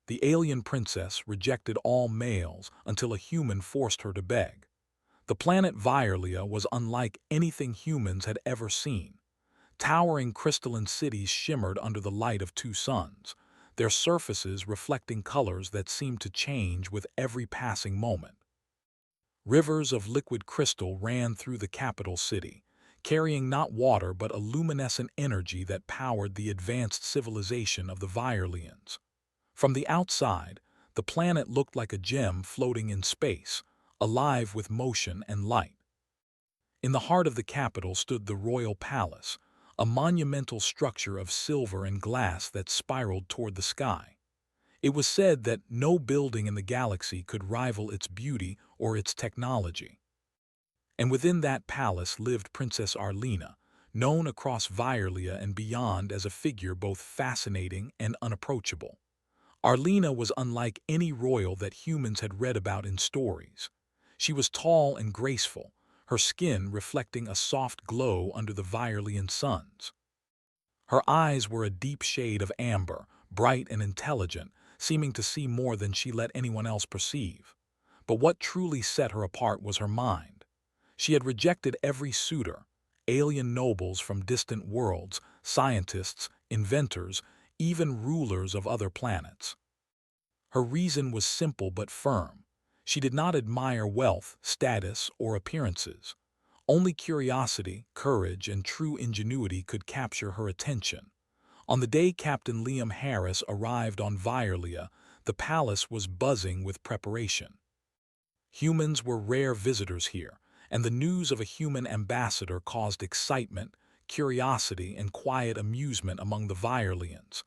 The alien princess rejected all males until a human forced her to beg. The planet Violia was unlike anything humans had ever seen. Towering crystalline cities shimmered under the light of two suns, their surfaces reflecting colors that seemed to change with every passing moment. Rivers of liquid crystal ran through the capital city, carrying not water but a luminescent energy that powered the advanced civilization of the Violians. From the outside, the planet looked like a gem floating in space, alive with motion and light. In the heart of the capital stood the royal palace, a monumental structure of silver and glass that spiraled toward the sky. It was said that no building in the galaxy could rival its beauty or its technology. And within that palace lived Princess Arlena, known across Violia and beyond as a figure both fascinating and unapproachable. Arlena was unlike any royal that humans had read about in stories. She was tall and graceful, her skin reflecting a soft glow under the Violian suns. Her eyes were a deep shade of amber, bright and intelligent, seeming to see more than she let anyone else perceive. But what truly set her apart was her mind. She had rejected every suitor, alien nobles from distant worlds, scientists, inventors, even rulers of other planets. Her reason was simple but firm. She did not admire wealth, status, or appearances. Only curiosity, courage, and true ingenuity could capture her attention. On the day Captain Liam Harris arrived on Violia, the palace was buzzing with preparation. Humans were rare visitors here, and the news of a human ambassador caused excitement, curiosity, and quiet amusement among the Violians.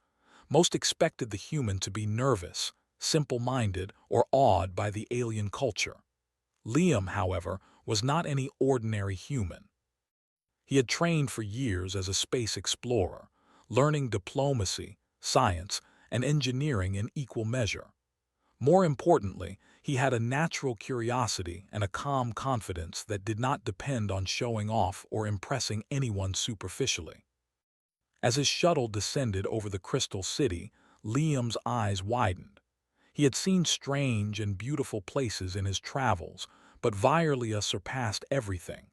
Most expected the human to be nervous, simple-minded, or awed by the alien culture. Liam, however, was not any ordinary human. He had trained for years as a space explorer, learning diplomacy, science, and engineering in equal measure. More importantly, he had a natural curiosity and a calm confidence that did not depend on showing off or impressing anyone superficially. As his shuttle descended over the Crystal City, Liam's eyes widened. He had seen strange and beautiful places in his travels, but Violia surpassed everything.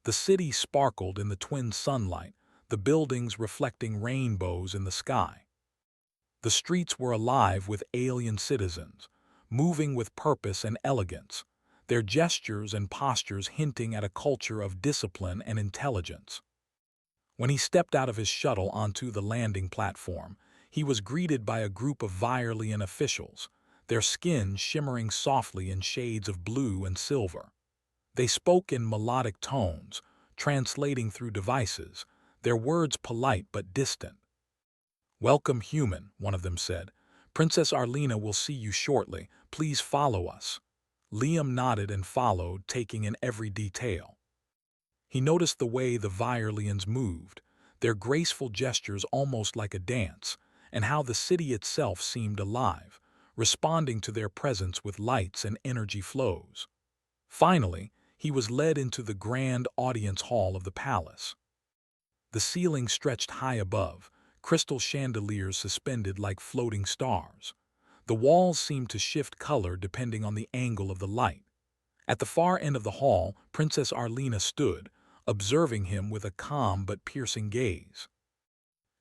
The city sparkled in the twin sunlight, the buildings reflecting rainbows in the sky. The streets were alive with alien citizens, moving with purpose and elegance, their gestures and postures hinting at a culture of discipline and intelligence. When he stepped out of his shuttle onto the landing platform, he was greeted by a group of Violian officials, their skin shimmering softly in shades of blue and silver. They spoke in melodic tones, translating through devices, their words polite but distant. "Welcome, human," one of them said. "Princess Arlena will see you shortly. Please follow us." Liam nodded and followed, taking in every detail. He noticed the way the Violians moved, their graceful gestures almost like a dance, and how the city itself seemed alive, responding to their presence with lights and energy flows. Finally, he was led into the grand audience hall of the palace. The ceiling stretched high above, crystal chandeliers suspended like floating stars. The walls seemed to shift color depending on the angle of the light. At the far end of the hall, Princess Arlena stood, observing him with a calm but piercing gaze.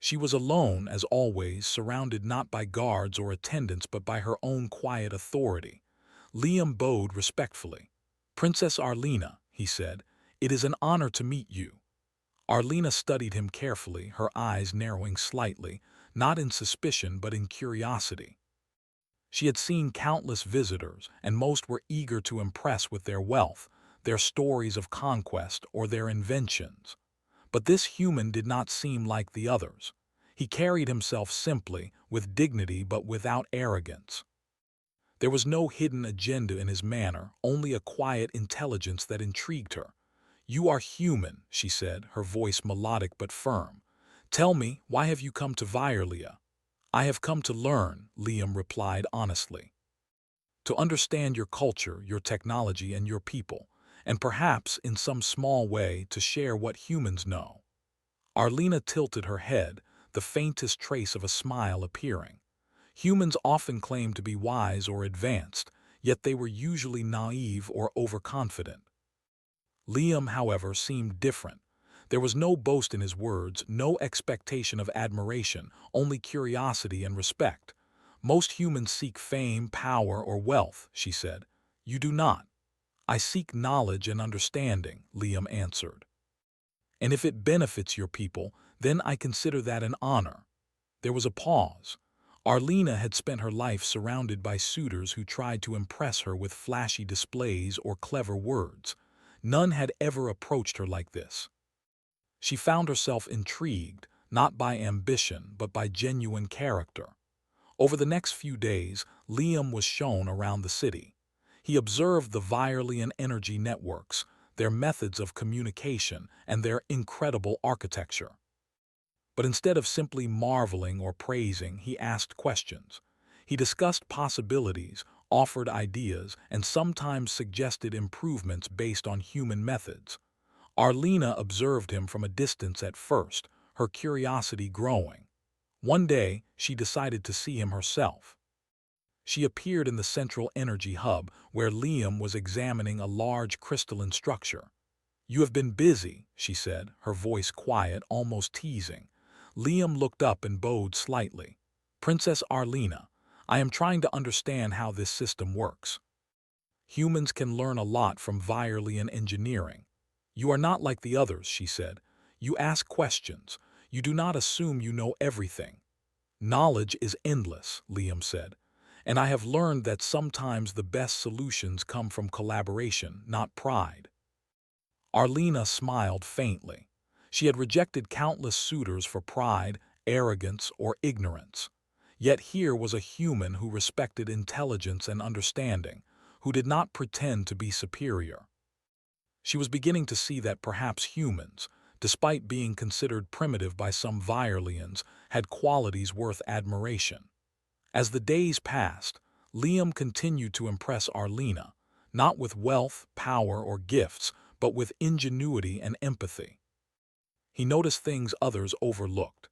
She was alone, as always, surrounded not by guards or attendants but by her own quiet authority. Liam bowed respectfully. "Princess Arlena," he said, "it is an honor to meet you." Arlena studied him carefully, her eyes narrowing slightly, not in suspicion but in curiosity. She had seen countless visitors, and most were eager to impress with their wealth, their stories of conquest, or their inventions. But this human did not seem like the others. He carried himself simply, with dignity but without arrogance. There was no hidden agenda in his manner, only a quiet intelligence that intrigued her. "You are human," she said, her voice melodic but firm. "Tell me, why have you come to Violia?" "I have come to learn," Liam replied honestly. "To understand your culture, your technology, and your people, and perhaps, in some small way, to share what humans know." Arlena tilted her head, the faintest trace of a smile appearing. Humans often claim to be wise or advanced, yet they were usually naive or overconfident. Liam, however, seemed different. There was no boast in his words, no expectation of admiration, only curiosity and respect. Most humans seek fame, power, or wealth, she said. You do not. I seek knowledge and understanding, Liam answered. And if it benefits your people, then I consider that an honor. There was a pause. Arlena had spent her life surrounded by suitors who tried to impress her with flashy displays or clever words. None had ever approached her like this. She found herself intrigued, not by ambition, but by genuine character. Over the next few days, Liam was shown around the city. He observed the Virelian energy networks, their methods of communication, and their incredible architecture. But instead of simply marveling or praising, he asked questions. He discussed possibilities, offered ideas, and sometimes suggested improvements based on human methods. Arlena observed him from a distance at first, her curiosity growing. One day, she decided to see him herself. She appeared in the central energy hub, where Liam was examining a large crystalline structure. "You have been busy," she said, her voice quiet, almost teasing. Liam looked up and bowed slightly. "Princess Arlena, I am trying to understand how this system works. Humans can learn a lot from Virelian engineering. You are not like the others," she said. "You ask questions. You do not assume you know everything." "Knowledge is endless," Liam said, "and I have learned that sometimes the best solutions come from collaboration, not pride." Arlena smiled faintly. She had rejected countless suitors for pride, arrogance, or ignorance. Yet here was a human who respected intelligence and understanding, who did not pretend to be superior. She was beginning to see that perhaps humans, despite being considered primitive by some Virelians, had qualities worth admiration. As the days passed, Liam continued to impress Arlena, not with wealth, power, or gifts, but with ingenuity and empathy. He noticed things others overlooked.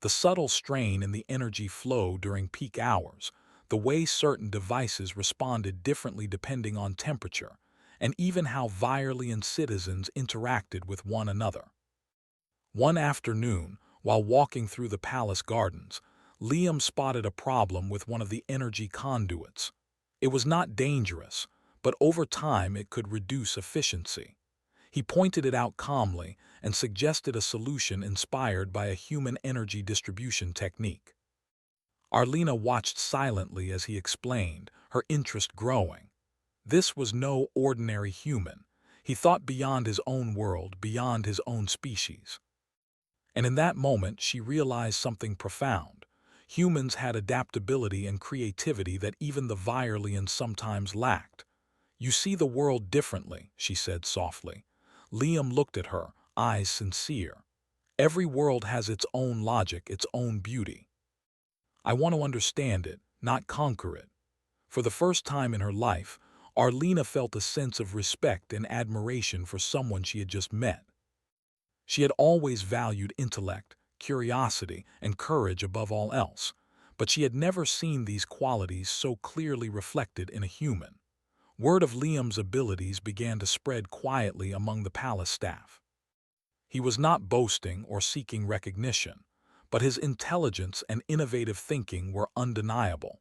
The subtle strain in the energy flow during peak hours, the way certain devices responded differently depending on temperature, and even how Virelian citizens interacted with one another. One afternoon, while walking through the palace gardens, Liam spotted a problem with one of the energy conduits. It was not dangerous, but over time it could reduce efficiency. He pointed it out calmly and suggested a solution inspired by a human energy distribution technique. Arlena watched silently as he explained, her interest growing. This was no ordinary human. He thought beyond his own world, beyond his own species. And in that moment, she realized something profound. Humans had adaptability and creativity that even the Virelians sometimes lacked. "You see the world differently," she said softly. Liam looked at her, eyes sincere. "Every world has its own logic, its own beauty. I want to understand it, not conquer it." For the first time in her life, Arlena felt a sense of respect and admiration for someone she had just met. She had always valued intellect, curiosity, and courage above all else, but she had never seen these qualities so clearly reflected in a human. Word of Liam's abilities began to spread quietly among the palace staff. He was not boasting or seeking recognition, but his intelligence and innovative thinking were undeniable.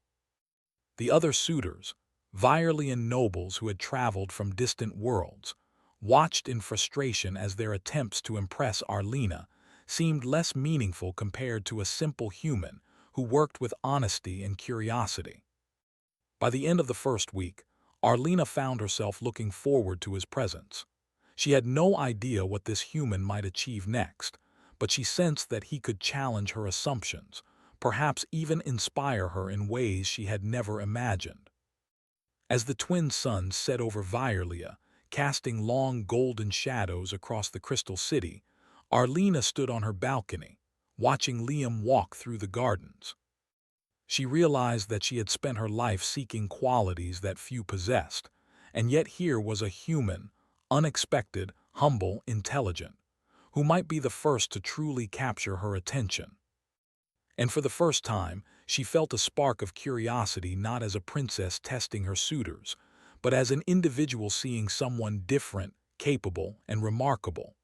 The other suitors, Virelian nobles who had traveled from distant worlds, watched in frustration as their attempts to impress Arlena seemed less meaningful compared to a simple human who worked with honesty and curiosity. By the end of the first week, Arlena found herself looking forward to his presence. She had no idea what this human might achieve next, but she sensed that he could challenge her assumptions, perhaps even inspire her in ways she had never imagined. As the twin suns set over Virelia, casting long golden shadows across the crystal city, Arlena stood on her balcony, watching Liam walk through the gardens. She realized that she had spent her life seeking qualities that few possessed, and yet here was a human, unexpected, humble, intelligent, who might be the first to truly capture her attention. And for the first time, She felt a spark of curiosity not as a princess testing her suitors, but as an individual seeing someone different, capable, and remarkable.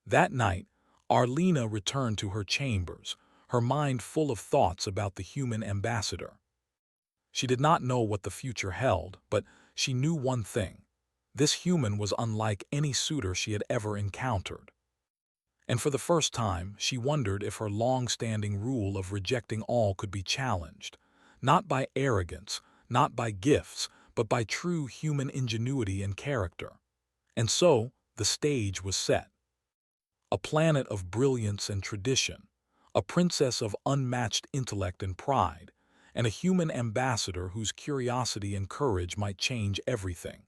That night, Arlena returned to her chambers, her mind full of thoughts about the human ambassador. She did not know what the future held, but she knew one thing. This human was unlike any suitor she had ever encountered. And for the first time, she wondered if her long-standing rule of rejecting all could be challenged, not by arrogance, not by gifts, but by true human ingenuity and character. And so, the stage was set. A planet of brilliance and tradition, a princess of unmatched intellect and pride, and a human ambassador whose curiosity and courage might change everything.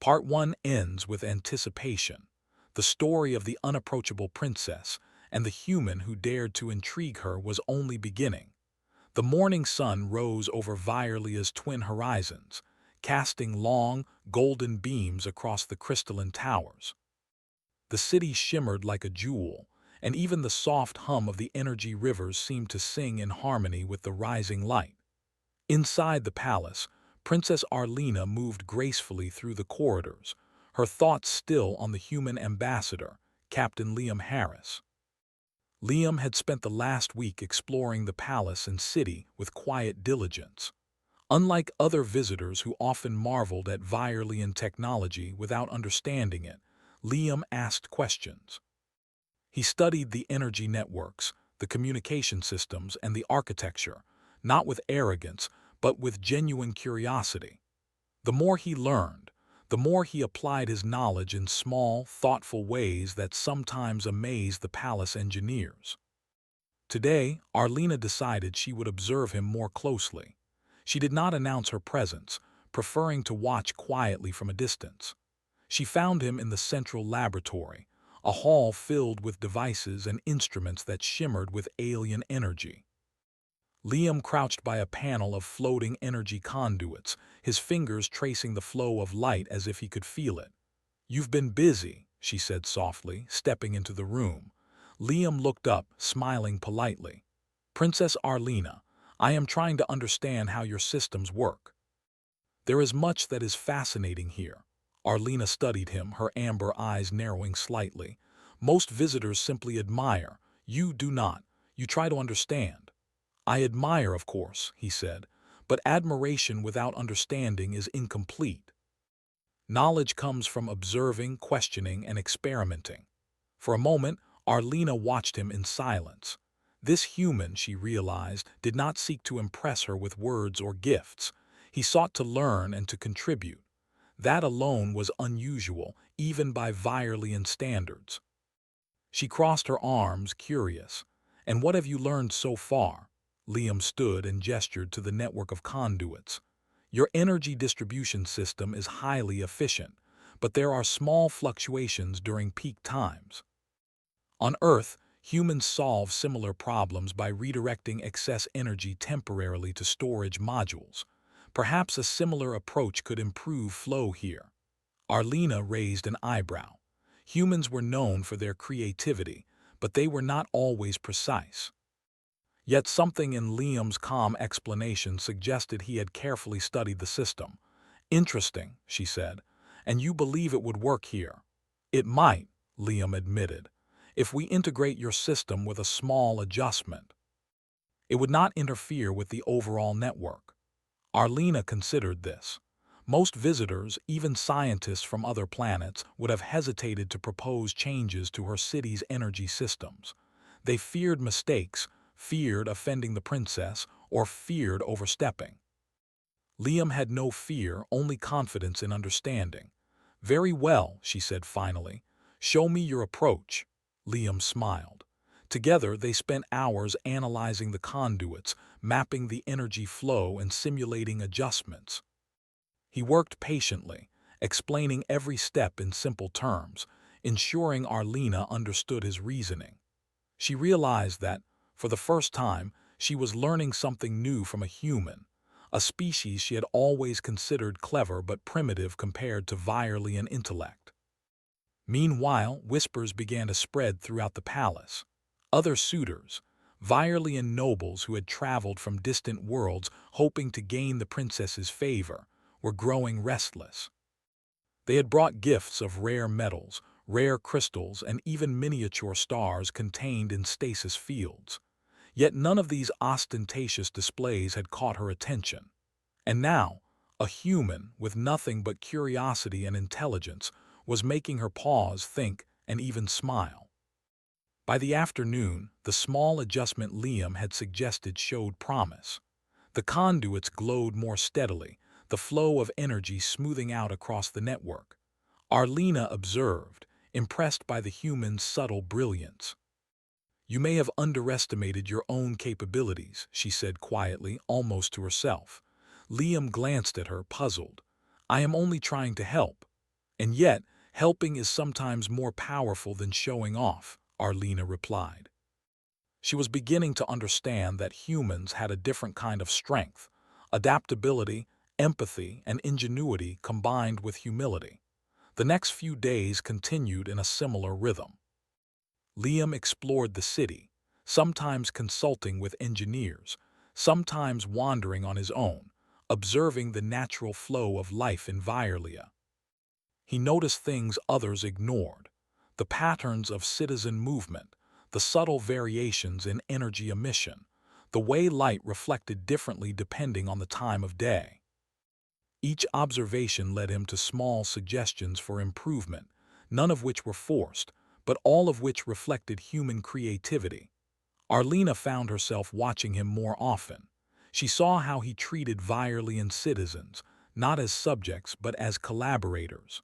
Part 1 ends with anticipation, the story of the unapproachable princess and the human who dared to intrigue her was only beginning. The morning sun rose over Virelia's twin horizons, casting long, golden beams across the crystalline towers. The city shimmered like a jewel, and even the soft hum of the energy rivers seemed to sing in harmony with the rising light. Inside the palace, Princess Arlena moved gracefully through the corridors, her thoughts still on the human ambassador, Captain Liam Harris. Liam had spent the last week exploring the palace and city with quiet diligence. Unlike other visitors who often marveled at Virelian technology without understanding it, Liam asked questions. He studied the energy networks, the communication systems, and the architecture, not with arrogance, but with genuine curiosity. The more he learned, the more he applied his knowledge in small, thoughtful ways that sometimes amazed the palace engineers. Today, Arlena decided she would observe him more closely. She did not announce her presence, preferring to watch quietly from a distance. She found him in the central laboratory, a hall filled with devices and instruments that shimmered with alien energy. Liam crouched by a panel of floating energy conduits, his fingers tracing the flow of light as if he could feel it. "You've been busy," she said softly, stepping into the room. Liam looked up, smiling politely. "Princess Arlena, I am trying to understand how your systems work." "There is much that is fascinating here." Arlena studied him, her amber eyes narrowing slightly. "Most visitors simply admire. You do not. You try to understand." "I admire, of course," he said, "but admiration without understanding is incomplete. Knowledge comes from observing, questioning, and experimenting." For a moment, Arlena watched him in silence. This human, she realized, did not seek to impress her with words or gifts. He sought to learn and to contribute. That alone was unusual, even by Virelian standards. She crossed her arms, curious. "And what have you learned so far?" Liam stood and gestured to the network of conduits. "Your energy distribution system is highly efficient, but there are small fluctuations during peak times. On Earth, humans solve similar problems by redirecting excess energy temporarily to storage modules. Perhaps a similar approach could improve flow here." Arlena raised an eyebrow. Humans were known for their creativity, but they were not always precise. Yet something in Liam's calm explanation suggested he had carefully studied the system. "Interesting," she said. "And you believe it would work here?" "It might," Liam admitted, "if we integrate your system with a small adjustment. It would not interfere with the overall network." Arlena considered this. Most visitors, even scientists from other planets, would have hesitated to propose changes to her city's energy systems. They feared mistakes, feared offending the princess, or feared overstepping. Liam had no fear, only confidence in understanding. "Very well," she said finally. "Show me your approach." Liam smiled. Together they spent hours analyzing the conduits, mapping the energy flow and simulating adjustments. He worked patiently, explaining every step in simple terms, ensuring Arlena understood his reasoning. She realized that, for the first time, she was learning something new from a human, a species she had always considered clever but primitive compared to Virelian intellect. Meanwhile, whispers began to spread throughout the palace. Other suitors, Virelian nobles who had traveled from distant worlds hoping to gain the princess's favor were growing restless. They had brought gifts of rare metals, rare crystals, and even miniature stars contained in stasis fields. Yet none of these ostentatious displays had caught her attention. And now, a human with nothing but curiosity and intelligence was making her pause, think, and even smile. By the afternoon, the small adjustment Liam had suggested showed promise. The conduits glowed more steadily, the flow of energy smoothing out across the network. Arlena observed, impressed by the human's subtle brilliance. "You may have underestimated your own capabilities," she said quietly, almost to herself. Liam glanced at her, puzzled. "I am only trying to help." "And yet, helping is sometimes more powerful than showing off," Arlena replied. She was beginning to understand that humans had a different kind of strength, adaptability, empathy, and ingenuity combined with humility. The next few days continued in a similar rhythm. Liam explored the city, sometimes consulting with engineers, sometimes wandering on his own, observing the natural flow of life in Virelia. He noticed things others ignored: the patterns of citizen movement, the subtle variations in energy emission, the way light reflected differently depending on the time of day. Each observation led him to small suggestions for improvement, none of which were forced, but all of which reflected human creativity. Arlena found herself watching him more often. She saw how he treated Virelian citizens, not as subjects but as collaborators.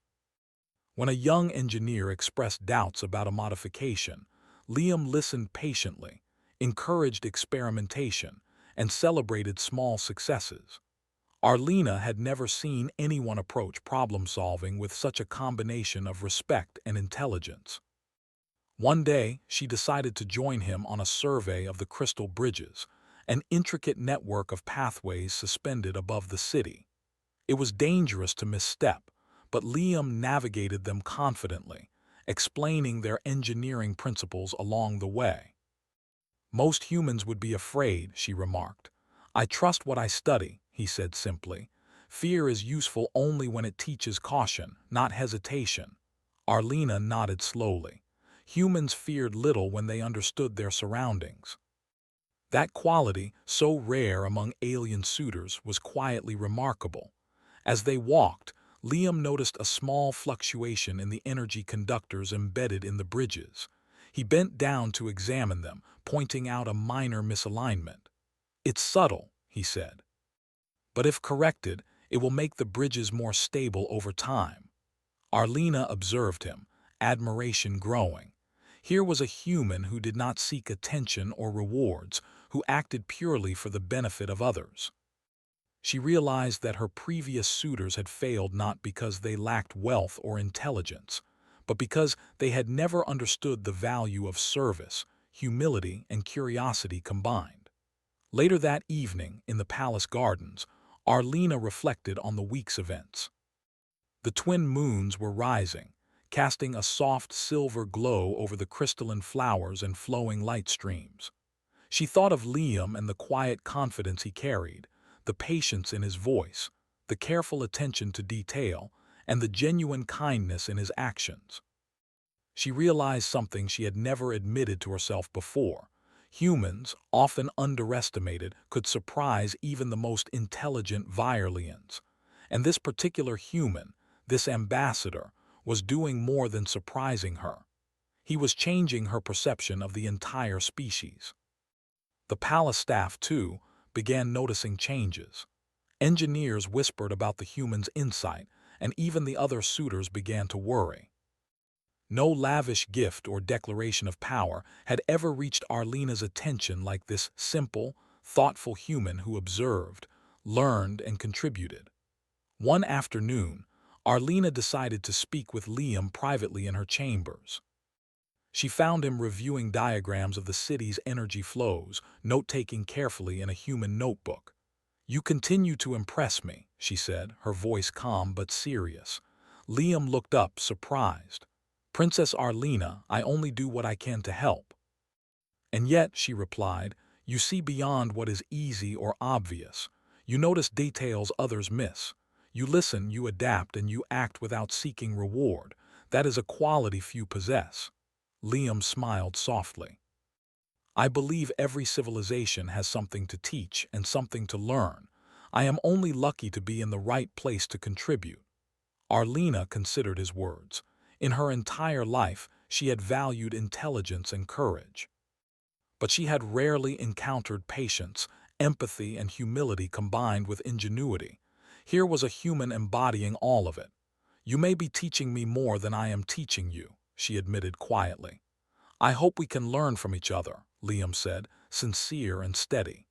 When a young engineer expressed doubts about a modification, Liam listened patiently, encouraged experimentation, and celebrated small successes. Arlena had never seen anyone approach problem-solving with such a combination of respect and intelligence. One day, she decided to join him on a survey of the crystal bridges, an intricate network of pathways suspended above the city. It was dangerous to misstep, but Liam navigated them confidently, explaining their engineering principles along the way. "Most humans would be afraid," she remarked. "I trust what I study," he said simply. "Fear is useful only when it teaches caution, not hesitation." Arlena nodded slowly. Humans feared little when they understood their surroundings. That quality, so rare among alien suitors, was quietly remarkable. As they walked, Liam noticed a small fluctuation in the energy conductors embedded in the bridges. He bent down to examine them, pointing out a minor misalignment. "It's subtle," he said, "but if corrected, it will make the bridges more stable over time." Arlena observed him, admiration growing. Here was a human who did not seek attention or rewards, who acted purely for the benefit of others. She realized that her previous suitors had failed not because they lacked wealth or intelligence, but because they had never understood the value of service, humility, and curiosity combined. Later that evening, in the palace gardens, Arlena reflected on the week's events. The twin moons were rising, casting a soft silver glow over the crystalline flowers and flowing light streams. She thought of Liam and the quiet confidence he carried, the patience in his voice, the careful attention to detail, and the genuine kindness in his actions. She realized something she had never admitted to herself before. Humans, often underestimated, could surprise even the most intelligent Virelians. And this particular human, this ambassador, was doing more than surprising her. He was changing her perception of the entire species. The palace staff, too, began noticing changes. Engineers whispered about the human's insight, and even the other suitors began to worry. No lavish gift or declaration of power had ever reached Arlena's attention like this simple, thoughtful human who observed, learned, and contributed. One afternoon, Arlena decided to speak with Liam privately in her chambers. She found him reviewing diagrams of the city's energy flows, note-taking carefully in a human notebook. "You continue to impress me," she said, her voice calm but serious. Liam looked up, surprised. "Princess Arlena, I only do what I can to help." And yet, she replied, you see beyond what is easy or obvious. You notice details others miss. You listen, you adapt, and you act without seeking reward. That is a quality few possess. Liam smiled softly. I believe every civilization has something to teach and something to learn. I am only lucky to be in the right place to contribute. Arlena considered his words. In her entire life, she had valued intelligence and courage. But she had rarely encountered patience, empathy, and humility combined with ingenuity. Here was a human embodying all of it. You may be teaching me more than I am teaching you, she admitted quietly. I hope we can learn from each other, Liam said, sincere and steady.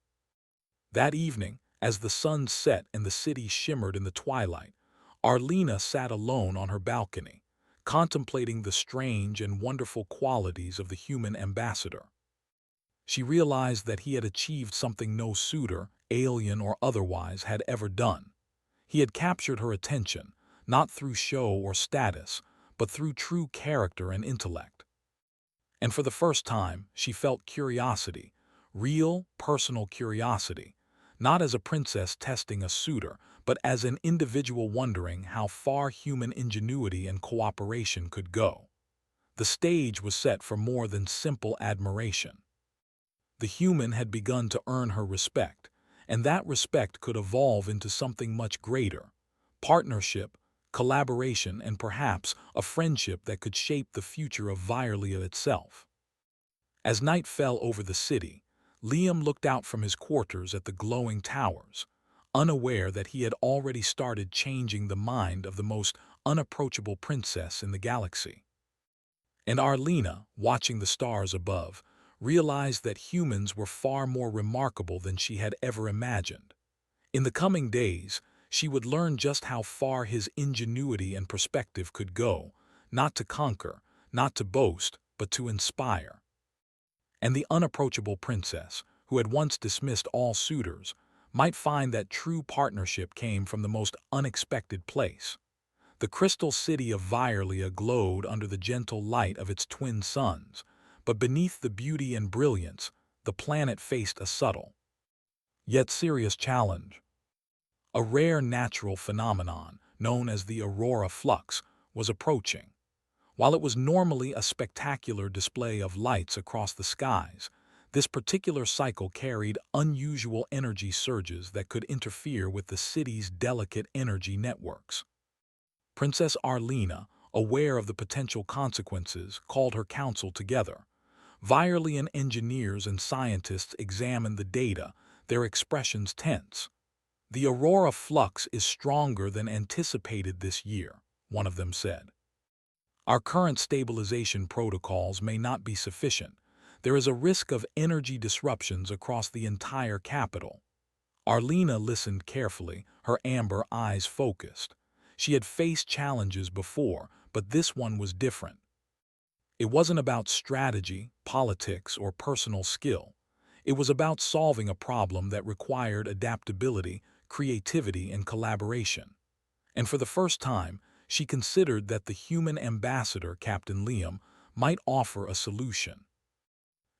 That evening, as the sun set and the city shimmered in the twilight, Arlena sat alone on her balcony, contemplating the strange and wonderful qualities of the human ambassador. She realized that he had achieved something no suitor, alien or otherwise, had ever done. He had captured her attention, not through show or status, but through true character and intellect. And for the first time, she felt curiosity, real, personal curiosity, not as a princess testing a suitor, but as an individual wondering how far human ingenuity and cooperation could go. The stage was set for more than simple admiration. The human had begun to earn her respect, and that respect could evolve into something much greater: partnership, collaboration, and perhaps a friendship that could shape the future of Violia itself. As night fell over the city, Liam looked out from his quarters at the glowing towers, unaware that he had already started changing the mind of the most unapproachable princess in the galaxy. And Arlena, watching the stars above, realized that humans were far more remarkable than she had ever imagined. In the coming days, she would learn just how far his ingenuity and perspective could go, not to conquer, not to boast, but to inspire. And the unapproachable princess, who had once dismissed all suitors, might find that true partnership came from the most unexpected place. The crystal city of Violia glowed under the gentle light of its twin suns, but beneath the beauty and brilliance, the planet faced a subtle, yet serious challenge. A rare natural phenomenon, known as the aurora flux, was approaching. While it was normally a spectacular display of lights across the skies, this particular cycle carried unusual energy surges that could interfere with the city's delicate energy networks. Princess Arlena, aware of the potential consequences, called her council together. Violian engineers and scientists examined the data, their expressions tense. The aurora flux is stronger than anticipated this year, one of them said. Our current stabilization protocols may not be sufficient. There is a risk of energy disruptions across the entire capital. Arlena listened carefully, her amber eyes focused. She had faced challenges before, but this one was different. It wasn't about strategy, politics, or personal skill. It was about solving a problem that required adaptability, creativity, and collaboration. And for the first time, she considered that the human ambassador, Captain Liam, might offer a solution.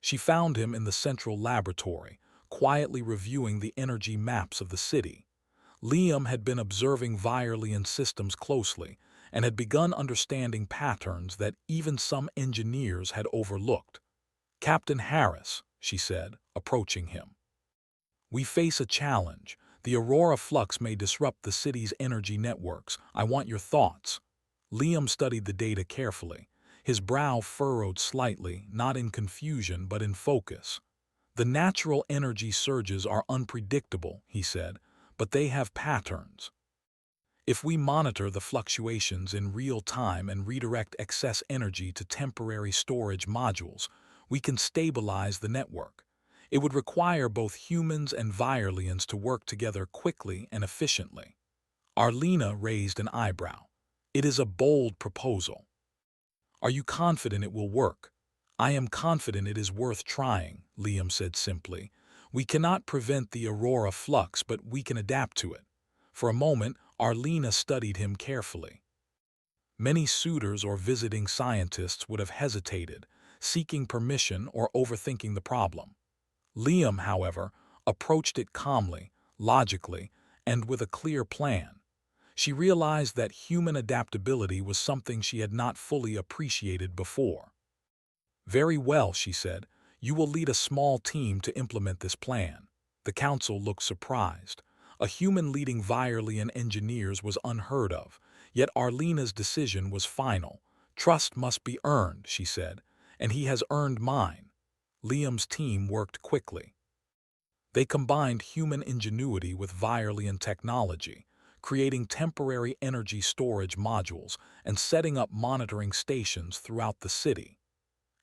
She found him in the central laboratory, quietly reviewing the energy maps of the city. Liam had been observing Violian systems closely and had begun understanding patterns that even some engineers had overlooked. Captain Harris, she said, approaching him. We face a challenge. The aurora flux may disrupt the city's energy networks. I want your thoughts. Liam studied the data carefully. His brow furrowed slightly, not in confusion but in focus. The natural energy surges are unpredictable, he said, but they have patterns. If we monitor the fluctuations in real time and redirect excess energy to temporary storage modules, we can stabilize the network. It would require both humans and Violians to work together quickly and efficiently. Arlena raised an eyebrow. It is a bold proposal. Are you confident it will work? I am confident it is worth trying, Liam said simply. We cannot prevent the aurora flux, but we can adapt to it. For a moment, Arlena studied him carefully. Many suitors or visiting scientists would have hesitated, seeking permission or overthinking the problem. Liam, however, approached it calmly, logically, and with a clear plan. She realized that human adaptability was something she had not fully appreciated before. "Very well," she said. "You will lead a small team to implement this plan." The council looked surprised. A human leading Virelian engineers was unheard of, yet Arlena's decision was final. "Trust must be earned," she said, "and he has earned mine." Liam's team worked quickly. They combined human ingenuity with Virelian technology, creating temporary energy storage modules and setting up monitoring stations throughout the city.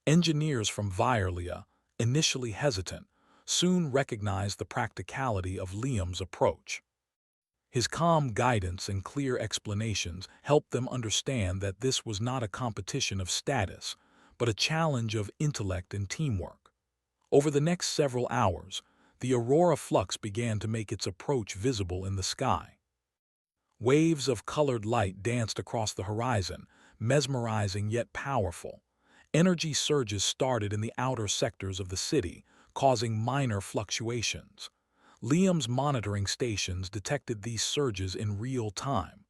Engineers from Virelia, initially hesitant, soon recognized the practicality of Liam's approach. His calm guidance and clear explanations helped them understand that this was not a competition of status, but a challenge of intellect and teamwork. Over the next several hours, the aurora flux began to make its approach visible in the sky. Waves of colored light danced across the horizon, mesmerizing yet powerful. Energy surges started in the outer sectors of the city, causing minor fluctuations. Liam's monitoring stations detected these surges in real time.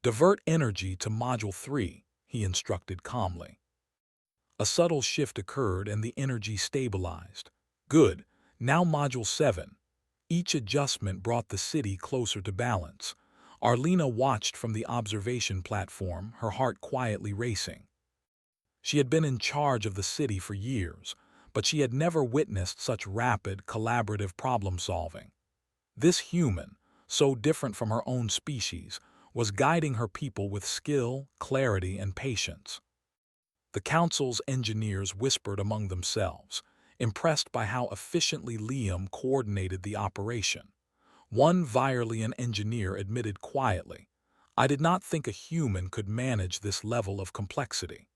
"Divert energy to Module 3, he instructed calmly. A subtle shift occurred and the energy stabilized. "Good. Now Module 7. Each adjustment brought the city closer to balance. Arlena watched from the observation platform, her heart quietly racing. She had been in charge of the city for years, but she had never witnessed such rapid, collaborative problem-solving. This human, so different from her own species, was guiding her people with skill, clarity, and patience. The council's engineers whispered among themselves, impressed by how efficiently Liam coordinated the operation. One Virelian engineer admitted quietly, "I did not think a human could manage this level of complexity."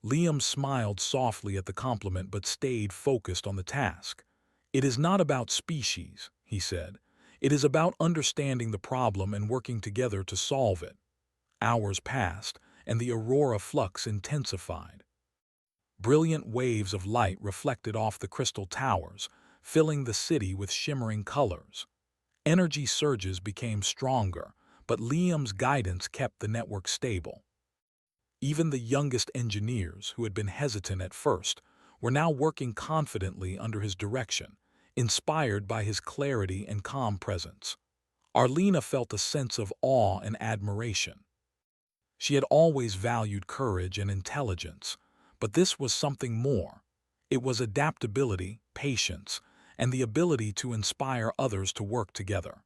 Liam smiled softly at the compliment but stayed focused on the task. "It is not about species," he said. "It is about understanding the problem and working together to solve it." Hours passed, and the aurora flux intensified. Brilliant waves of light reflected off the crystal towers, filling the city with shimmering colors. Energy surges became stronger, but Liam's guidance kept the network stable. Even the youngest engineers, who had been hesitant at first, were now working confidently under his direction, inspired by his clarity and calm presence. Arlena felt a sense of awe and admiration. She had always valued courage and intelligence, but this was something more. It was adaptability, patience, and the ability to inspire others to work together.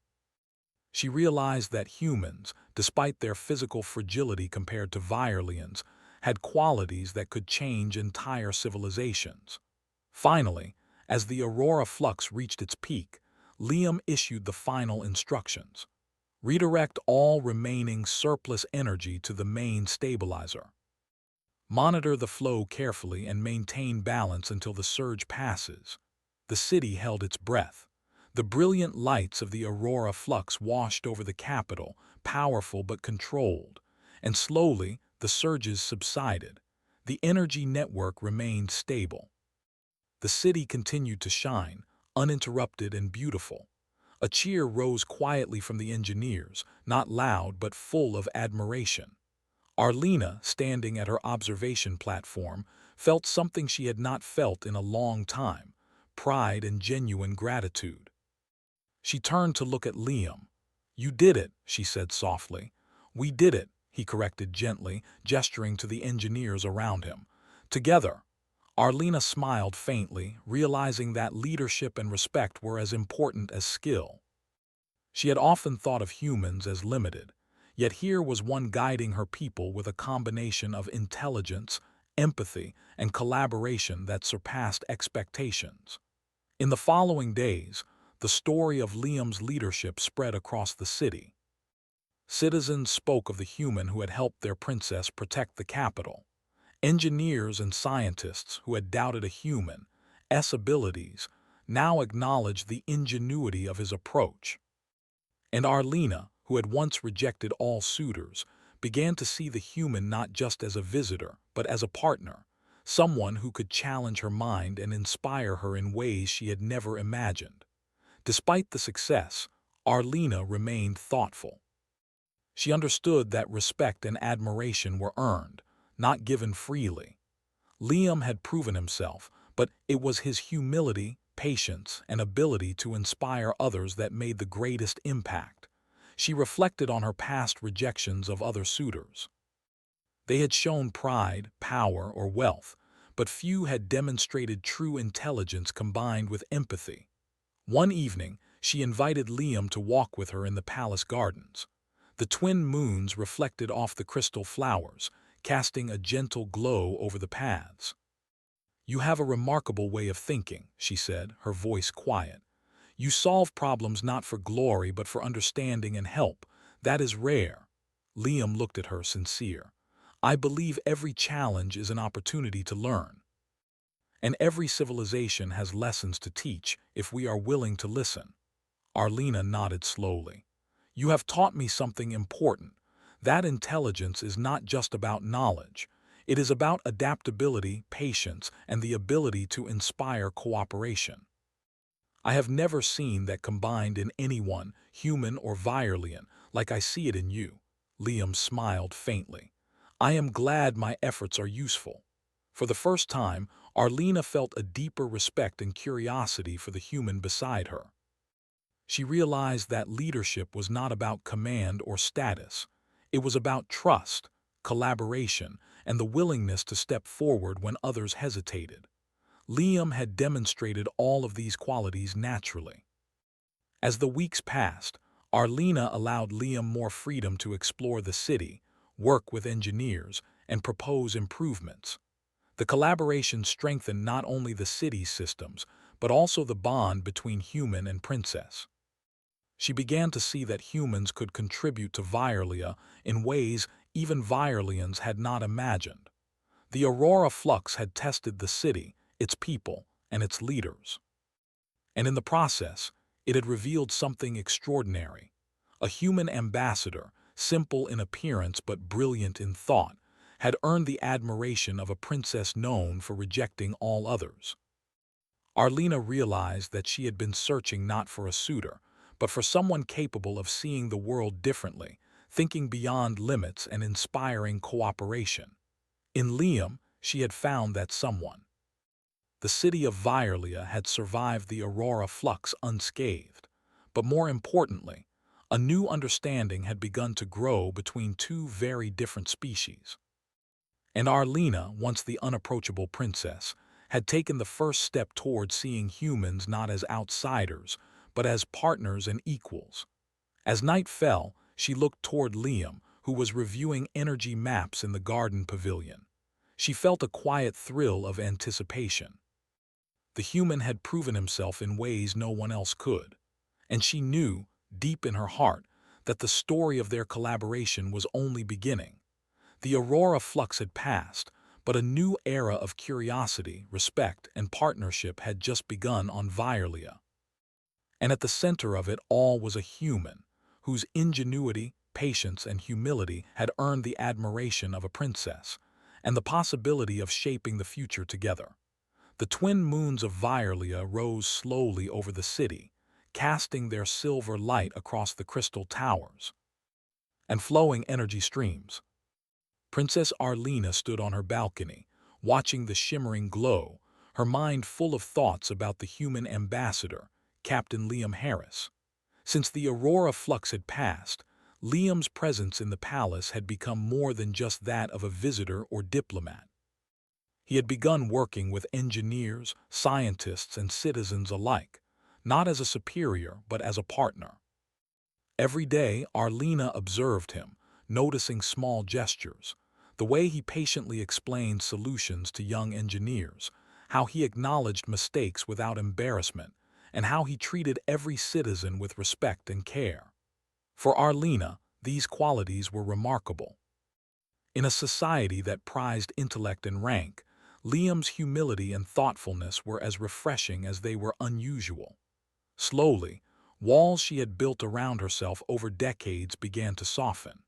She realized that humans, despite their physical fragility compared to Virelians, had qualities that could change entire civilizations. Finally, as the aurora flux reached its peak, Liam issued the final instructions. "Redirect all remaining surplus energy to the main stabilizer. Monitor the flow carefully and maintain balance until the surge passes." The city held its breath. The brilliant lights of the aurora flux washed over the capital, powerful but controlled, and slowly the surges subsided. The energy network remained stable. The city continued to shine, uninterrupted and beautiful. A cheer rose quietly from the engineers, not loud but full of admiration. Arlena, standing at her observation platform, felt something she had not felt in a long time: pride and genuine gratitude. She turned to look at Liam. "You did it," she said softly. "We did it," he corrected gently, gesturing to the engineers around him. "Together." Arlena smiled faintly, realizing that leadership and respect were as important as skill. She had often thought of humans as limited, yet here was one guiding her people with a combination of intelligence, empathy, and collaboration that surpassed expectations. In the following days, the story of Liam's leadership spread across the city. Citizens spoke of the human who had helped their princess protect the capital. Engineers and scientists who had doubted a human's abilities now acknowledged the ingenuity of his approach. And Arlena, who had once rejected all suitors, began to see the human not just as a visitor, but as a partner, someone who could challenge her mind and inspire her in ways she had never imagined. Despite the success, Arlena remained thoughtful. She understood that respect and admiration were earned, not given freely. Liam had proven himself, but it was his humility, patience, and ability to inspire others that made the greatest impact. She reflected on her past rejections of other suitors. They had shown pride, power, or wealth, but few had demonstrated true intelligence combined with empathy. One evening, she invited Liam to walk with her in the palace gardens. The twin moons reflected off the crystal flowers, casting a gentle glow over the paths. "You have a remarkable way of thinking," she said, her voice quiet. "You solve problems not for glory but for understanding and help. That is rare." Liam looked at her sincere. "I believe every challenge is an opportunity to learn. And every civilization has lessons to teach if we are willing to listen." Arlena nodded slowly. "You have taught me something important. That intelligence is not just about knowledge. It is about adaptability, patience, and the ability to inspire cooperation. I have never seen that combined in anyone, human or Virelian, like I see it in you." Liam smiled faintly. "I am glad my efforts are useful." For the first time, Arlena felt a deeper respect and curiosity for the human beside her. She realized that leadership was not about command or status. It was about trust, collaboration, and the willingness to step forward when others hesitated. Liam had demonstrated all of these qualities naturally. As the weeks passed, Arlena allowed Liam more freedom to explore the city, work with engineers, and propose improvements. The collaboration strengthened not only the city's systems, but also the bond between human and princess. She began to see that humans could contribute to Virelia in ways even Virelians had not imagined. The Aurora Flux had tested the city, its people, and its leaders. And in the process, it had revealed something extraordinary. A human ambassador, simple in appearance but brilliant in thought, had earned the admiration of a princess known for rejecting all others. Arlena realized that she had been searching not for a suitor, but for someone capable of seeing the world differently, thinking beyond limits and inspiring cooperation. In Liam, she had found that someone. The city of Virelia had survived the Aurora Flux unscathed, but more importantly, a new understanding had begun to grow between two very different species. And Arlena, once the unapproachable princess, had taken the first step toward seeing humans not as outsiders, but as partners and equals. As night fell, she looked toward Liam, who was reviewing energy maps in the garden pavilion. She felt a quiet thrill of anticipation. The human had proven himself in ways no one else could, and she knew, deep in her heart, that the story of their collaboration was only beginning. The Aurora Flux had passed, but a new era of curiosity, respect, and partnership had just begun on Virelia. And at the center of it all was a human, whose ingenuity, patience, and humility had earned the admiration of a princess, and the possibility of shaping the future together. The twin moons of Virelia rose slowly over the city, casting their silver light across the crystal towers and flowing energy streams. Princess Arlena stood on her balcony, watching the shimmering glow, her mind full of thoughts about the human ambassador, Captain Liam Harris. Since the Aurora Flux had passed, Liam's presence in the palace had become more than just that of a visitor or diplomat. He had begun working with engineers, scientists, and citizens alike, not as a superior but as a partner. Every day, Arlena observed him, noticing small gestures, the way he patiently explained solutions to young engineers, how he acknowledged mistakes without embarrassment, and how he treated every citizen with respect and care. For Arlena, these qualities were remarkable. In a society that prized intellect and rank, Liam's humility and thoughtfulness were as refreshing as they were unusual. Slowly, walls she had built around herself over decades began to soften.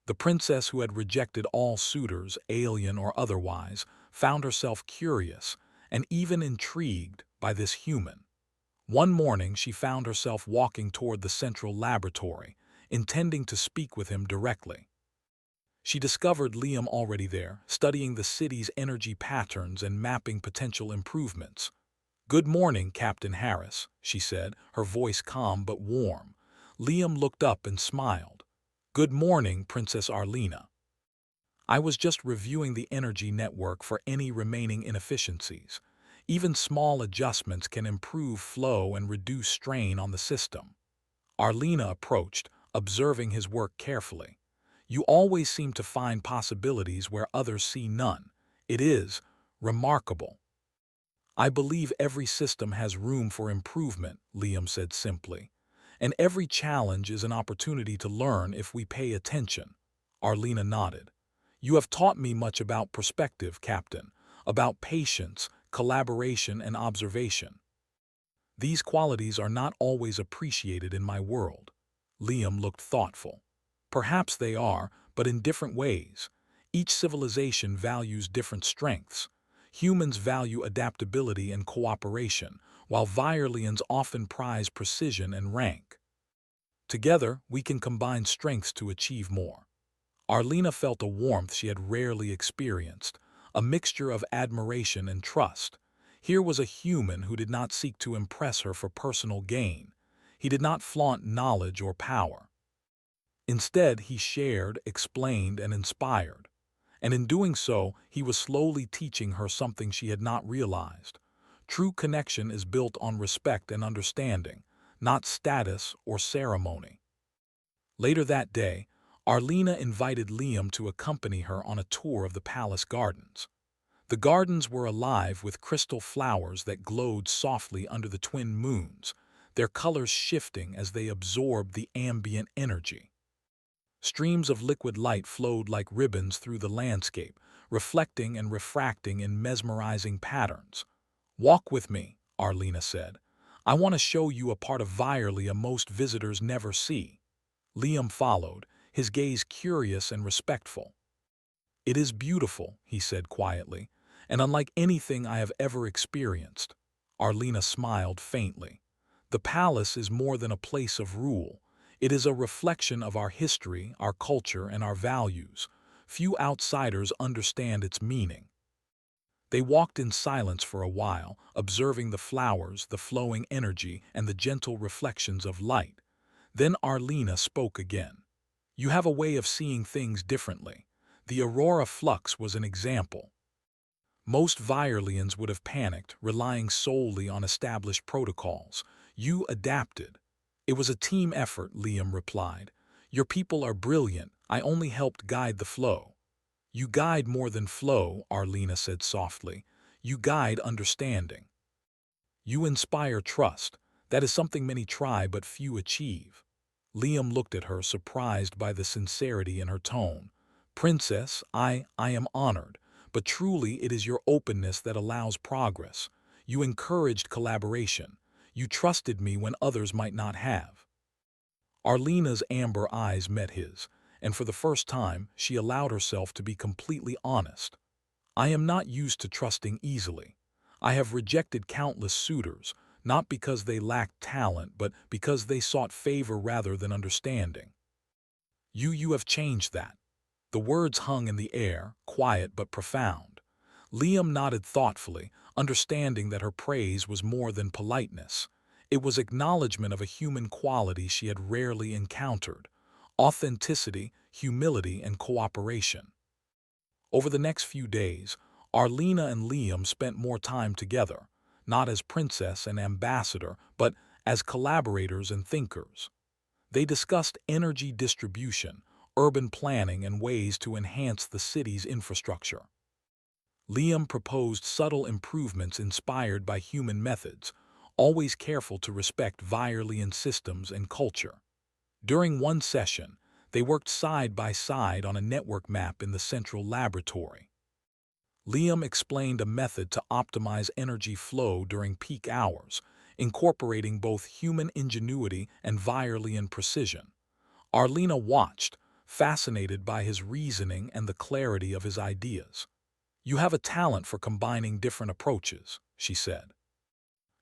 The princess who had rejected all suitors, alien or otherwise, found herself curious and even intrigued by this human. One morning, she found herself walking toward the central laboratory, intending to speak with him directly. She discovered Liam already there, studying the city's energy patterns and mapping potential improvements. "Good morning, Captain Harris," she said, her voice calm but warm. Liam looked up and smiled. "Good morning, Princess Arlena. I was just reviewing the energy network for any remaining inefficiencies. Even small adjustments can improve flow and reduce strain on the system." Arlena approached, observing his work carefully. "You always seem to find possibilities where others see none. It is remarkable." "I believe every system has room for improvement," Liam said simply. "And every challenge is an opportunity to learn if we pay attention." Arlena nodded. "You have taught me much about perspective, Captain, about patience, collaboration, and observation. These qualities are not always appreciated in my world." Liam looked thoughtful. "Perhaps they are, but in different ways. Each civilization values different strengths. Humans value adaptability and cooperation, while Virelians often prize precision and rank. Together, we can combine strengths to achieve more." Arlena felt a warmth she had rarely experienced, a mixture of admiration and trust. Here was a human who did not seek to impress her for personal gain. He did not flaunt knowledge or power. Instead, he shared, explained, and inspired. And in doing so, he was slowly teaching her something she had not realized. True connection is built on respect and understanding, not status or ceremony. Later that day, Arlena invited Liam to accompany her on a tour of the palace gardens. The gardens were alive with crystal flowers that glowed softly under the twin moons, their colors shifting as they absorbed the ambient energy. Streams of liquid light flowed like ribbons through the landscape, reflecting and refracting in mesmerizing patterns. "Walk with me," Arlena said. "I want to show you a part of Virelia most visitors never see." Liam followed, his gaze curious and respectful. "It is beautiful," he said quietly, "and unlike anything I have ever experienced." Arlena smiled faintly. "The palace is more than a place of rule. It is a reflection of our history, our culture, and our values. Few outsiders understand its meaning." They walked in silence for a while, observing the flowers, the flowing energy, and the gentle reflections of light. Then Arlena spoke again. "You have a way of seeing things differently. The aurora flux was an example. Most Virelians would have panicked, relying solely on established protocols. You adapted." "It was a team effort," Liam replied. "Your people are brilliant. I only helped guide the flow." "You guide more than flow," Arlena said softly. "You guide understanding. You inspire trust. That is something many try but few achieve." Liam looked at her, surprised by the sincerity in her tone. "Princess, I am honored, but truly it is your openness that allows progress. You encouraged collaboration. You trusted me when others might not have." Arlena's amber eyes met his, and for the first time, she allowed herself to be completely honest. "I am not used to trusting easily. I have rejected countless suitors, not because they lacked talent, but because they sought favor rather than understanding. You have changed that." The words hung in the air, quiet but profound. Liam nodded thoughtfully, understanding that her praise was more than politeness. It was acknowledgement of a human quality she had rarely encountered: authenticity, humility, and cooperation. Over the next few days, Arlena and Liam spent more time together, not as princess and ambassador, but as collaborators and thinkers. They discussed energy distribution, urban planning, and ways to enhance the city's infrastructure. Liam proposed subtle improvements inspired by human methods, always careful to respect Virelian systems and culture. During one session, they worked side by side on a network map in the central laboratory. Liam explained a method to optimize energy flow during peak hours, incorporating both human ingenuity and Virelian precision. Arlena watched, fascinated by his reasoning and the clarity of his ideas. You have a talent for combining different approaches, she said.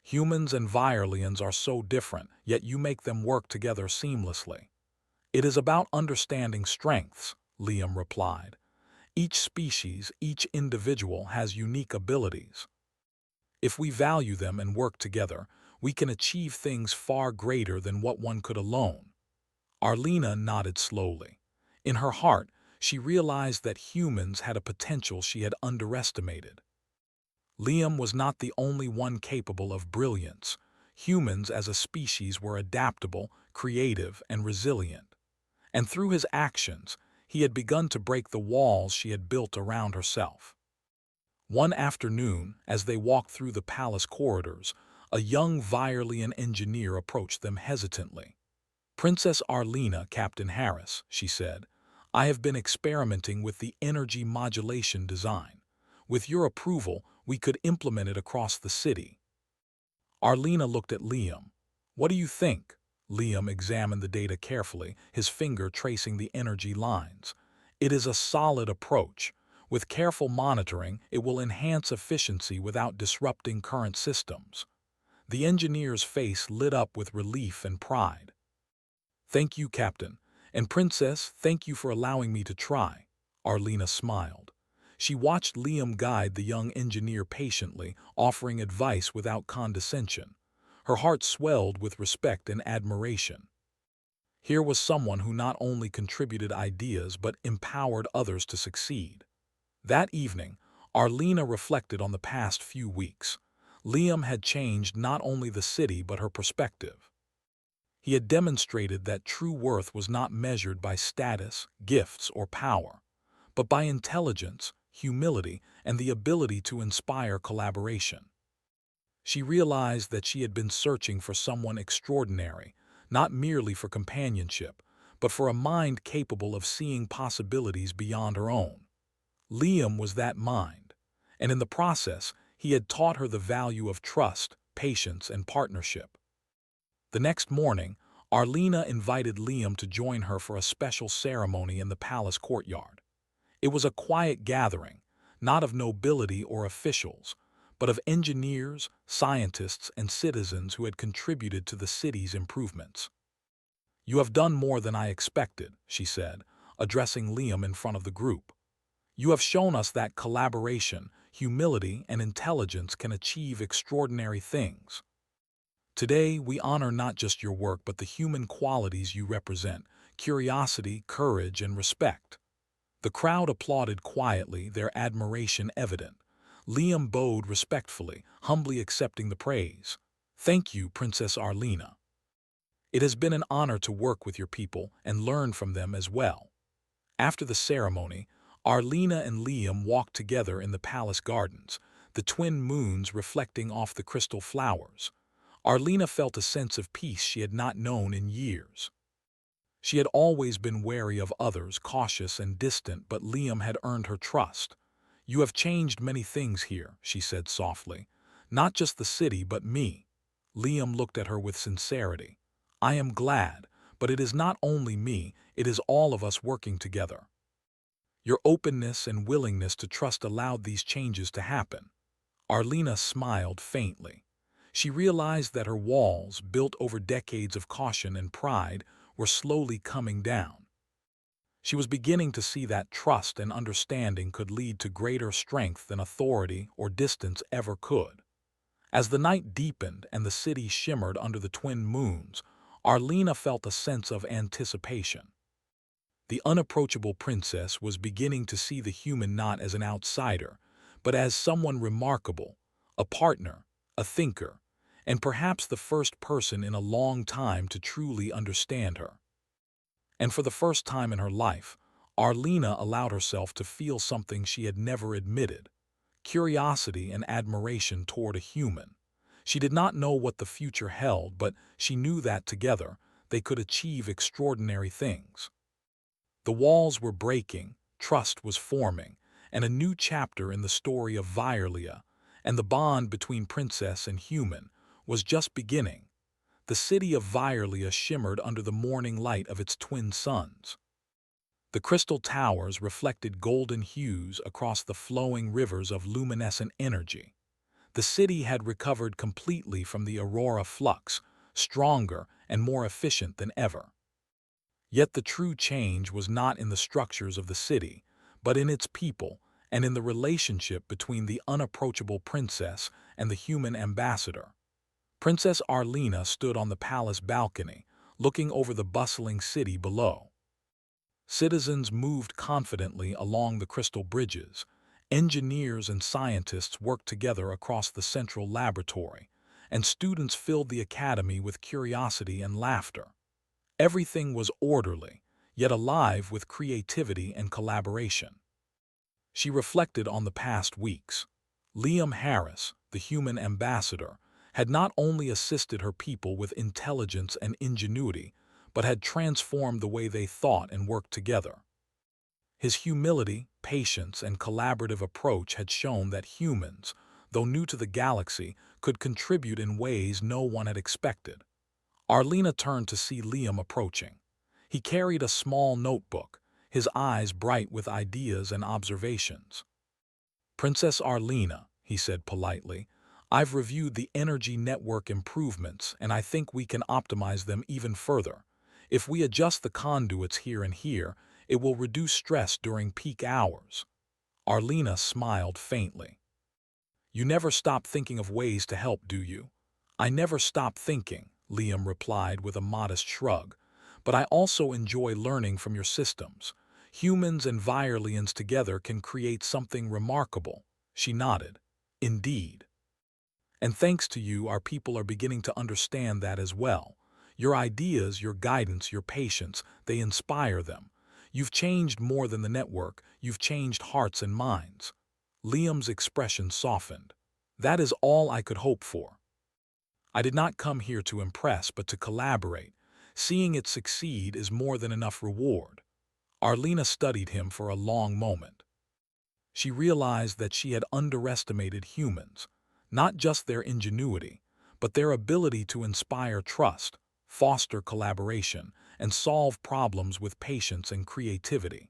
Humans and Virelians are so different, yet you make them work together seamlessly. It is about understanding strengths, Liam replied. Each species, each individual has unique abilities. If we value them and work together, we can achieve things far greater than what one could alone. Arlena nodded slowly. In her heart, she realized that humans had a potential she had underestimated. Liam was not the only one capable of brilliance. Humans as a species were adaptable, creative, and resilient. And through his actions, he had begun to break the walls she had built around herself. One afternoon, as they walked through the palace corridors, a young Virelian engineer approached them hesitantly. "Princess Arlena, Captain Harris," she said, "I have been experimenting with the energy modulation design. With your approval, we could implement it across the city." Arlena looked at Liam. "What do you think?" Liam examined the data carefully, his finger tracing the energy lines. "It is a solid approach. With careful monitoring, it will enhance efficiency without disrupting current systems." The engineer's face lit up with relief and pride. "Thank you, Captain. And Princess, thank you for allowing me to try." Arlena smiled. She watched Liam guide the young engineer patiently, offering advice without condescension. Her heart swelled with respect and admiration. Here was someone who not only contributed ideas but empowered others to succeed. That evening, Arlena reflected on the past few weeks. Liam had changed not only the city but her perspective. He had demonstrated that true worth was not measured by status, gifts, or power, but by intelligence, humility, and the ability to inspire collaboration. She realized that she had been searching for someone extraordinary, not merely for companionship, but for a mind capable of seeing possibilities beyond her own. Liam was that mind, and in the process, he had taught her the value of trust, patience, and partnership. The next morning, Arlena invited Liam to join her for a special ceremony in the palace courtyard. It was a quiet gathering, not of nobility or officials, but of engineers, scientists, and citizens who had contributed to the city's improvements. "You have done more than I expected," she said, addressing Liam in front of the group. "You have shown us that collaboration, humility, and intelligence can achieve extraordinary things. Today, we honor not just your work but the human qualities you represent: curiosity, courage, and respect." The crowd applauded quietly, their admiration evident. Liam bowed respectfully, humbly accepting the praise. "Thank you, Princess Arlena. It has been an honor to work with your people and learn from them as well." After the ceremony, Arlena and Liam walked together in the palace gardens, the twin moons reflecting off the crystal flowers. Arlena felt a sense of peace she had not known in years. She had always been wary of others, cautious and distant, but Liam had earned her trust. "You have changed many things here," she said softly. "Not just the city, but me." Liam looked at her with sincerity. "I am glad, but it is not only me, it is all of us working together. Your openness and willingness to trust allowed these changes to happen." Arlena smiled faintly. She realized that her walls, built over decades of caution and pride, were slowly coming down. She was beginning to see that trust and understanding could lead to greater strength than authority or distance ever could. As the night deepened and the city shimmered under the twin moons, Arlena felt a sense of anticipation. The unapproachable princess was beginning to see the human not as an outsider, but as someone remarkable, a partner, a thinker, and perhaps the first person in a long time to truly understand her. And for the first time in her life, Arlena allowed herself to feel something she had never admitted: curiosity and admiration toward a human. She did not know what the future held, but she knew that together they could achieve extraordinary things. The walls were breaking, trust was forming, and a new chapter in the story of Virlia and the bond between princess and human was just beginning. The city of Virlia shimmered under the morning light of its twin suns. The crystal towers reflected golden hues across the flowing rivers of luminescent energy. The city had recovered completely from the aurora flux, stronger and more efficient than ever. Yet the true change was not in the structures of the city, but in its people and in the relationship between the unapproachable princess and the human ambassador. Princess Arlena stood on the palace balcony, looking over the bustling city below. Citizens moved confidently along the crystal bridges. Engineers and scientists worked together across the central laboratory, and students filled the academy with curiosity and laughter. Everything was orderly, yet alive with creativity and collaboration. She reflected on the past weeks. Liam Harris, the human ambassador, had not only assisted her people with intelligence and ingenuity, but had transformed the way they thought and worked together. His humility, patience, and collaborative approach had shown that humans, though new to the galaxy, could contribute in ways no one had expected. Arlena turned to see Liam approaching. He carried a small notebook, his eyes bright with ideas and observations. "Princess Arlena," he said politely, "I've reviewed the energy network improvements and I think we can optimize them even further. If we adjust the conduits here and here, it will reduce stress during peak hours." Arlena smiled faintly. "You never stop thinking of ways to help, do you?" "I never stop thinking," Liam replied with a modest shrug, "but I also enjoy learning from your systems. Humans and Virelians together can create something remarkable." She nodded. "Indeed. And thanks to you, our people are beginning to understand that as well. Your ideas, your guidance, your patience, they inspire them. You've changed more than the network, you've changed hearts and minds." Liam's expression softened. "That is all I could hope for. I did not come here to impress, but to collaborate. Seeing it succeed is more than enough reward." Arlena studied him for a long moment. She realized that she had underestimated humans, not just their ingenuity, but their ability to inspire trust, foster collaboration, and solve problems with patience and creativity.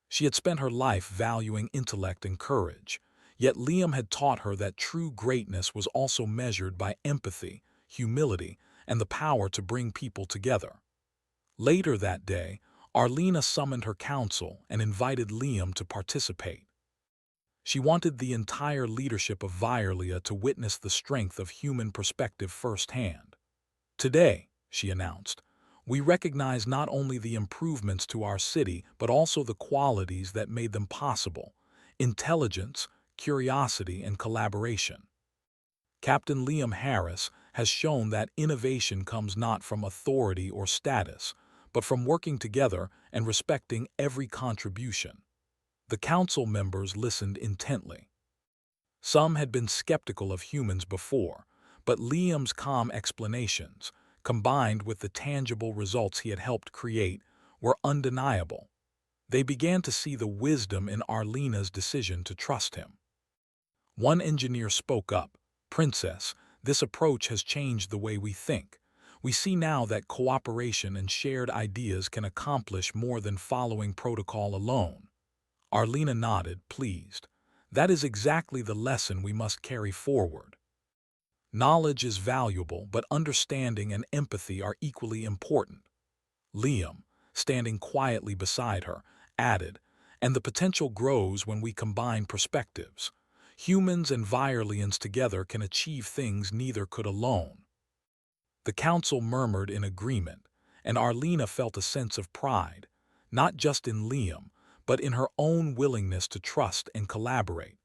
She had spent her life valuing intellect and courage, yet Liam had taught her that true greatness was also measured by empathy, humility, and the power to bring people together. Later that day, Arlena summoned her council and invited Liam to participate. She wanted the entire leadership of Virelia to witness the strength of human perspective firsthand. "Today," she announced, "we recognize not only the improvements to our city, but also the qualities that made them possible: intelligence, curiosity, and collaboration. Captain Liam Harris has shown that innovation comes not from authority or status, but from working together and respecting every contribution." The council members listened intently. Some had been skeptical of humans before, but Liam's calm explanations, combined with the tangible results he had helped create, were undeniable. They began to see the wisdom in Arlena's decision to trust him. One engineer spoke up, "Princess, this approach has changed the way we think. We see now that cooperation and shared ideas can accomplish more than following protocol alone." Arlena nodded, pleased. "That is exactly the lesson we must carry forward. Knowledge is valuable, but understanding and empathy are equally important." Liam, standing quietly beside her, added, "And the potential grows when we combine perspectives. Humans and Virelians together can achieve things neither could alone." The council murmured in agreement, and Arlena felt a sense of pride, not just in Liam, but in her own willingness to trust and collaborate.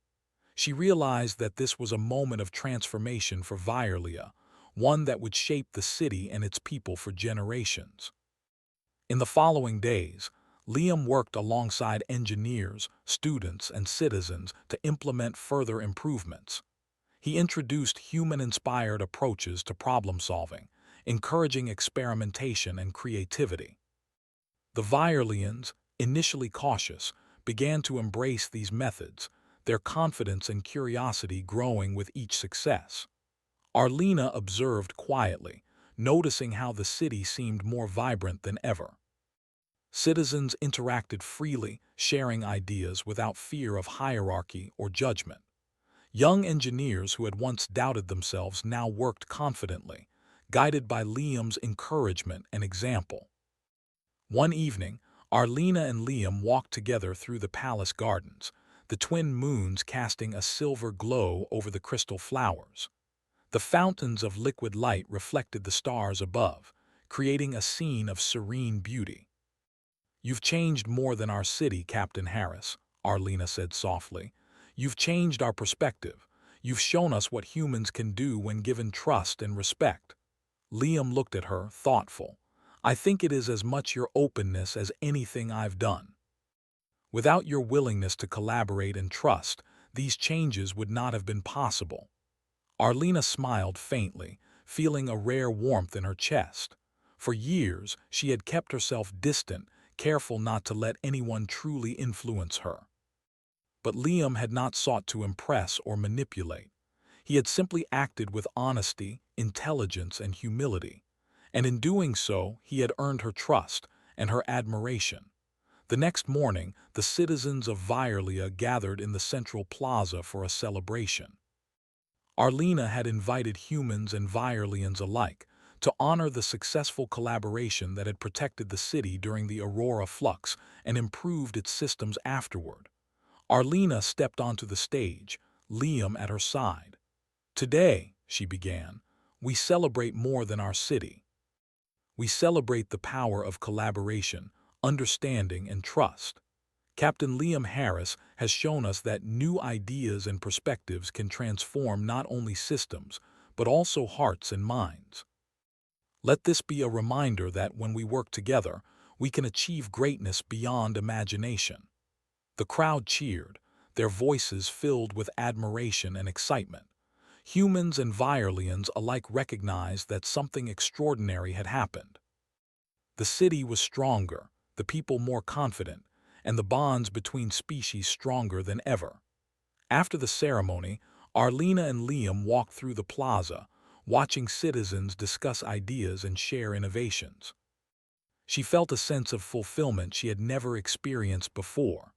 She realized that this was a moment of transformation for Virelia, one that would shape the city and its people for generations. In the following days, Liam worked alongside engineers, students, and citizens to implement further improvements. He introduced human-inspired approaches to problem-solving, encouraging experimentation and creativity. The Virelians, initially cautious, began to embrace these methods, their confidence and curiosity growing with each success. Arlena observed quietly, noticing how the city seemed more vibrant than ever. Citizens interacted freely, sharing ideas without fear of hierarchy or judgment. Young engineers who had once doubted themselves now worked confidently, guided by Liam's encouragement and example. One evening, Arlena and Liam walked together through the palace gardens, the twin moons casting a silver glow over the crystal flowers. The fountains of liquid light reflected the stars above, creating a scene of serene beauty. "You've changed more than our city, Captain Harris," Arlena said softly. "You've changed our perspective. You've shown us what humans can do when given trust and respect." Liam looked at her, thoughtful. "I think it is as much your openness as anything I've done. Without your willingness to collaborate and trust, these changes would not have been possible." Arlena smiled faintly, feeling a rare warmth in her chest. For years, she had kept herself distant, careful not to let anyone truly influence her. But Liam had not sought to impress or manipulate. He had simply acted with honesty, intelligence, and humility. And in doing so, he had earned her trust and her admiration. The next morning, the citizens of Violia gathered in the central plaza for a celebration. Arlena had invited humans and Violians alike to honor the successful collaboration that had protected the city during the Aurora Flux and improved its systems afterward. Arlena stepped onto the stage, Liam at her side. "Today," she began, "we celebrate more than our city. We celebrate the power of collaboration, understanding, and trust. Captain Liam Harris has shown us that new ideas and perspectives can transform not only systems, but also hearts and minds. Let this be a reminder that when we work together, we can achieve greatness beyond imagination." The crowd cheered, their voices filled with admiration and excitement. Humans and Violians alike recognized that something extraordinary had happened. The city was stronger, the people more confident, and the bonds between species stronger than ever. After the ceremony, Arlena and Liam walked through the plaza, watching citizens discuss ideas and share innovations. She felt a sense of fulfillment she had never experienced before.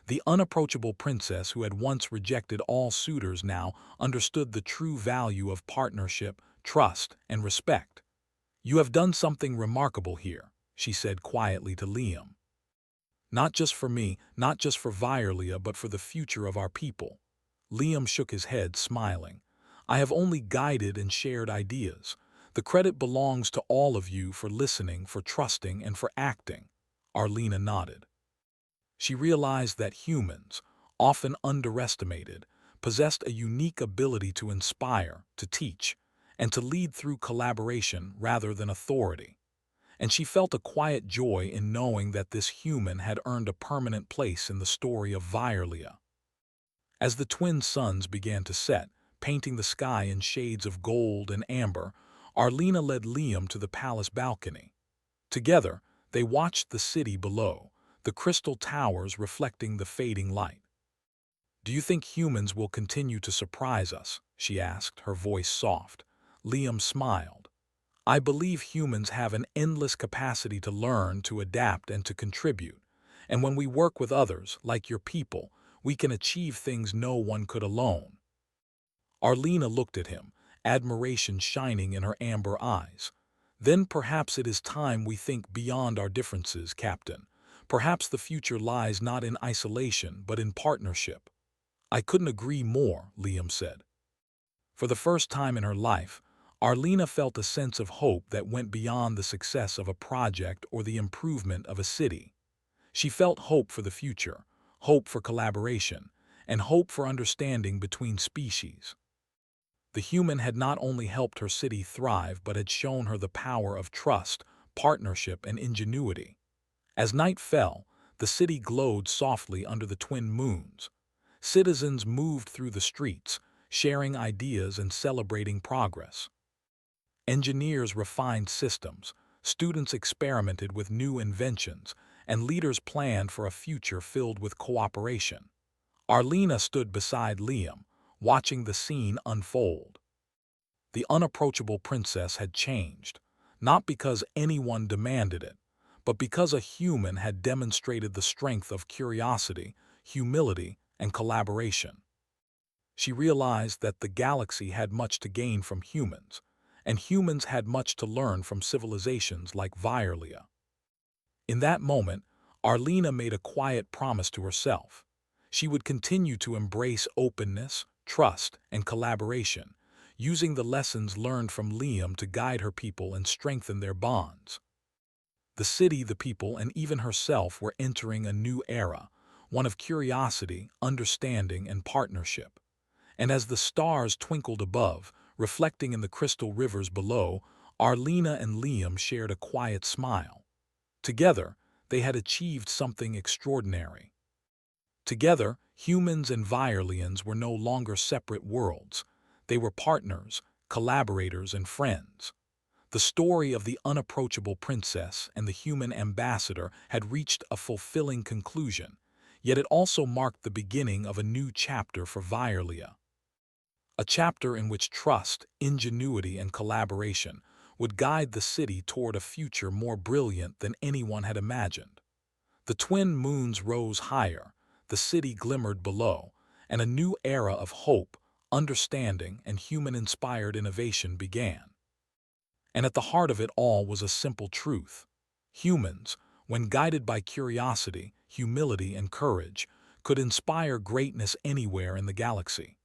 The unapproachable princess who had once rejected all suitors now understood the true value of partnership, trust, and respect. "You have done something remarkable here," she said quietly to Liam. "Not just for me, not just for Violia, but for the future of our people." Liam shook his head, smiling. "I have only guided and shared ideas. The credit belongs to all of you for listening, for trusting, and for acting." Arlena nodded. She realized that humans, often underestimated, possessed a unique ability to inspire, to teach, and to lead through collaboration rather than authority. And she felt a quiet joy in knowing that this human had earned a permanent place in the story of Violia. As the twin suns began to set, painting the sky in shades of gold and amber, Arlena led Liam to the palace balcony. Together, they watched the city below, the crystal towers reflecting the fading light. "Do you think humans will continue to surprise us?" she asked, her voice soft. Liam smiled. "I believe humans have an endless capacity to learn, to adapt, and to contribute. And when we work with others, like your people, we can achieve things no one could alone." Arlena looked at him, admiration shining in her amber eyes. "Then perhaps it is time we think beyond our differences, Captain. Perhaps the future lies not in isolation, but in partnership." "I couldn't agree more," Liam said. For the first time in her life, Arlena felt a sense of hope that went beyond the success of a project or the improvement of a city. She felt hope for the future, hope for collaboration, and hope for understanding between species. The human had not only helped her city thrive but had shown her the power of trust, partnership, and ingenuity. As night fell, the city glowed softly under the twin moons. Citizens moved through the streets, sharing ideas and celebrating progress. Engineers refined systems, students experimented with new inventions, and leaders planned for a future filled with cooperation. Arlena stood beside Liam, watching the scene unfold. The unapproachable princess had changed, not because anyone demanded it, but because a human had demonstrated the strength of curiosity, humility, and collaboration. She realized that the galaxy had much to gain from humans, and humans had much to learn from civilizations like Virlia. In that moment, Arlena made a quiet promise to herself. She would continue to embrace openness, trust, and collaboration, using the lessons learned from Liam to guide her people and strengthen their bonds. The city, the people, and even herself were entering a new era, one of curiosity, understanding, and partnership. And as the stars twinkled above, reflecting in the crystal rivers below, Arlena and Liam shared a quiet smile. Together, they had achieved something extraordinary. Together, humans and Virlians were no longer separate worlds. They were partners, collaborators, and friends. The story of the unapproachable princess and the human ambassador had reached a fulfilling conclusion, yet it also marked the beginning of a new chapter for Virlia. A chapter in which trust, ingenuity, and collaboration would guide the city toward a future more brilliant than anyone had imagined. The twin moons rose higher, the city glimmered below, and a new era of hope, understanding, and human-inspired innovation began. And at the heart of it all was a simple truth. Humans, when guided by curiosity, humility, and courage, could inspire greatness anywhere in the galaxy.